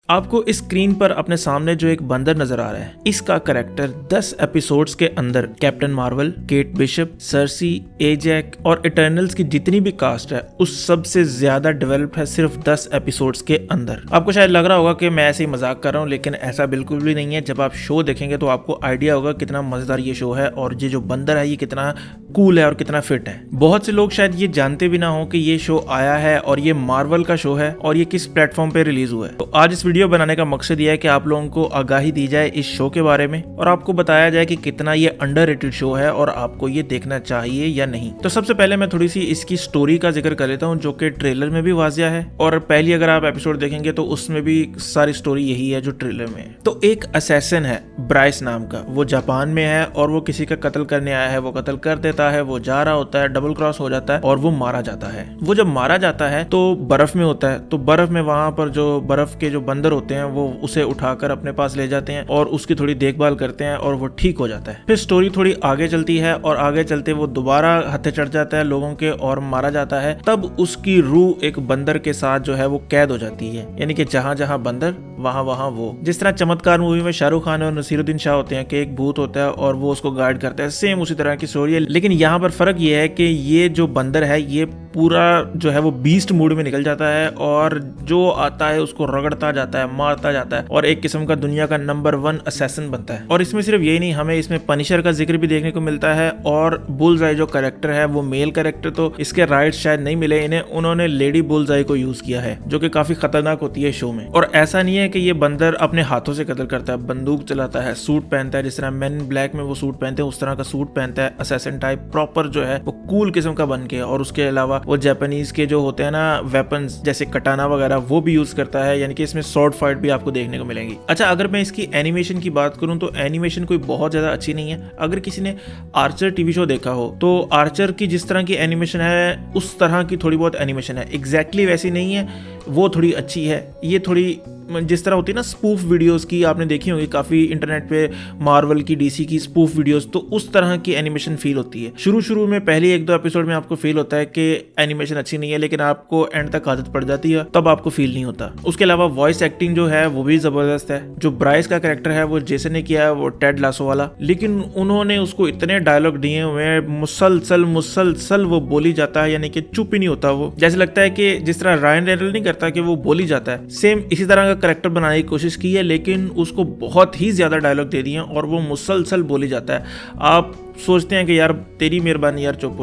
आपको इस स्क्रीन पर अपने सामने जो एक बंदर नजर आ रहा है, इसका कैरेक्टर 10 एपिसोड्स के अंदर Captain Marvel, Kate Bishop, Sersi, Ajak और इटर्नल्स की जितनी भी कास्ट है उस सब से ज्यादा डेवलप्ड है सिर्फ 10 एपिसोड्स के अंदर। आपको शायद लग रहा होगा कि मैं ऐसे ही मजाक कर रहा हूँ, लेकिन ऐसा बिल्कुल भी नहीं है। जब आप शो देखेंगे तो आपको आइडिया होगा कितना मजेदार ये शो है और ये जो बंदर है ये कितना कूल है और कितना फिट है। बहुत से लोग शायद ये जानते भी ना हो कि ये शो आया है और ये मार्वल का शो है और ये किस प्लेटफॉर्म पे रिलीज हुआ है। तो आज इस वीडियो बनाने का मकसद यह है कि आप लोगों को आगाही दी जाए इस शो के बारे में और आपको बताया जाए कि कितना ये अंडररेटेड शो है और आपको ये देखना चाहिए या नहीं। तो सबसे पहले मैं थोड़ी सी इसकी स्टोरी का जिक्र कर लेता हूँ, जो कि ट्रेलर में भी वाजिया है और पहली अगर आप एपिसोड देखेंगे तो उसमें भी सारी स्टोरी यही है जो ट्रेलर में है। तो एक असैसिन है ब्राइस नाम का, वो जापान में है और वो किसी का कत्ल करने आया है। वो कत्ल कर देता है, वो जा रहा होता है, डबल क्रॉस हो जाता है और वो मारा जाता है। वो जब मारा जाता है तो बर्फ में होता है, तो बर्फ में वहां पर जो बर्फ के जो बंदर होते हैं वो उसे उठाकर अपने पास ले जाते हैं और उसकी थोड़ी देखभाल करते हैं और वो ठीक हो जाता है। फिर स्टोरी थोड़ी आगे चलती है और आगे चलते वो दोबारा हत्थे चढ़ जाता है लोगों के और मारा जाता है। तब उसकी रूह एक बंदर के साथ जो है वो कैद हो जाती है, यानी कि जहां जहां बंदर वहां वहां वो। जिस तरह चमत्कार मूवी में शाहरुख खान और नसीरुद्दीन शाह होते हैं कि एक भूत होता है और वो उसको गाइड करता है, सेम उसी तरह की स्टोरी है। लेकिन यहाँ पर फर्क ये है कि ये जो बंदर है ये पूरा जो है वो बीस्ट मूड में निकल जाता है और जो आता है उसको रगड़ता जाता है, मारता जाता है और एक किस्म का दुनिया का नंबर 1 असैसिन बनता है। और इसमें सिर्फ यही नहीं, हमें इसमें पनिशर का जिक्र भी देखने को मिलता है और बुलजाई जो कैरेक्टर है वो मेल कैरेक्टर, तो इसके राइट्स शायद नहीं मिले इन्हें, उन्होंने लेडी बुलजाई को यूज किया है जो कि काफी खतरनाक होती है शो में। और ऐसा नहीं है कि ये बंदर अपने हाथों से कत्ल करता है, बंदूक चलाता है, सूट पहनता है, जिस तरह मैन ब्लैक में वो सूट पहनते हैं उस तरह का सूट पहनता है, असैसिन टाइप प्रॉपर जो है वो कूल किस्म का बन के। और उसके अलावा वो जापानीज के जो होते हैं ना वेपन्स जैसे कटाना वगैरह वो भी यूज करता है, यानी कि इसमें शॉर्ट फाइट भी आपको देखने को मिलेंगी। अच्छा, अगर मैं इसकी एनिमेशन की बात करूं तो एनिमेशन कोई बहुत ज्यादा अच्छी नहीं है। अगर किसी ने आर्चर टीवी शो देखा हो तो आर्चर की जिस तरह की एनिमेशन है उस तरह की थोड़ी बहुत एनिमेशन है, एग्जैक्टली वैसी नहीं है, वो थोड़ी अच्छी है। ये थोड़ी जिस तरह होती है ना स्पूफ वीडियोस की, आपने देखी होगी काफी इंटरनेट पे मार्वल की, डीसी की स्पूफ वीडियोस, तो उस तरह की एनिमेशन फील होती है। शुरू में पहले 1-2 एपिसोड में आपको फील होता है कि एनिमेशन अच्छी नहीं है, लेकिन आपको एंड तक आदत पड़ जाती है, तब आपको फील नहीं होता। उसके अलावा वॉइस एक्टिंग जो है वो भी जबरदस्त है। जो ब्राइस का कैरेक्टर है वो जेसन ने किया है, वो टेड लासो वाला, लेकिन उन्होंने उसको इतने डायलॉग दिए हुए हैं, मुसलसल वो बोली जाता है, यानी कि चुप ही नहीं होता वो। जैसे लगता है कि जिस तरह रायन रेनल्ड नहीं करता कि वो बोली जाता है, सेम इसी तरह करेक्टर बनाने की कोशिश की है, लेकिन उसको बहुत ही ज्यादा डायलॉग दे दिए और वो मुसलसल बोली जाता है। आप सोचते हैं कि यार तेरी मेहरबानी यार चुप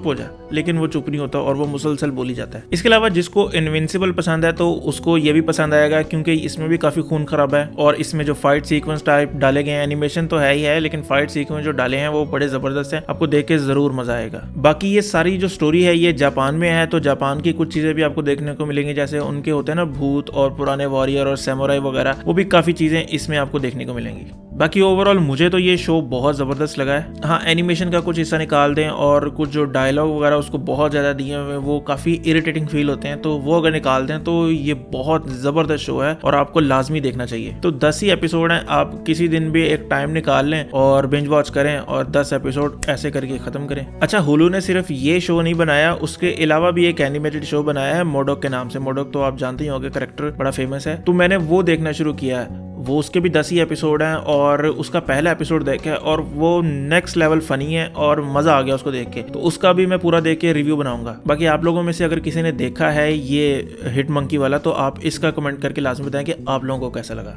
हो जा, लेकिन वो चुप नहीं होता और वो मुसलसल बोली जाता है। इसके अलावा जिसको इनविंसिबल पसंद है तो उसको ये भी पसंद आएगा, क्योंकि इसमें भी काफी खून खराब है और इसमें जो फाइट सीक्वेंस टाइप डाले गए हैं, एनिमेशन तो है ही है, लेकिन फाइट सीक्वेंस जो डाले हैं वो बड़े जबरदस्त हैं, आपको देख के जरूर मजा आएगा। बाकी ये सारी जो स्टोरी है ये जापान में है, तो जापान की कुछ चीजें भी आपको देखने को मिलेंगी, जैसे उनके होते हैं ना भूत और पुराने वॉरियर और सैमुराई वगैरह, वो भी काफी चीजें इसमें आपको देखने को मिलेंगी। बाकी ओवरऑल मुझे तो ये शो बहुत जबरदस्त लगा है। हाँ, एनिमेशन का कुछ हिस्सा निकाल दें और कुछ जो डायलॉग वगैरह उसको बहुत ज्यादा दिए हुए वो काफी इरिटेटिंग फील होते हैं, तो वो अगर निकाल दें तो ये बहुत जबरदस्त शो है और आपको लाजमी देखना चाहिए। तो 10 ही एपिसोड हैं, आप किसी दिन भी एक टाइम निकाल लें और बिंज वॉच करें और 10 एपिसोड ऐसे करके खत्म करें। अच्छा, हुलू ने सिर्फ ये शो नहीं बनाया, उसके अलावा भी एक एनिमेटेड शो बनाया है मोडोक के नाम से। मोडोक तो आप जानते ही होंगे, कैरेक्टर बड़ा फेमस है, तो मैंने वो देखना शुरू किया है। वो उसके भी 10 ही एपिसोड हैं और उसका पहला एपिसोड देखा है और वो नेक्स्ट लेवल फनी है और मजा आ गया उसको देख के, तो उसका भी मैं पूरा देख के रिव्यू बनाऊंगा। बाकी आप लोगों में से अगर किसी ने देखा है ये हिट मंकी वाला तो आप इसका कमेंट करके लाजमी बताएं कि आप लोगों को कैसा लगा।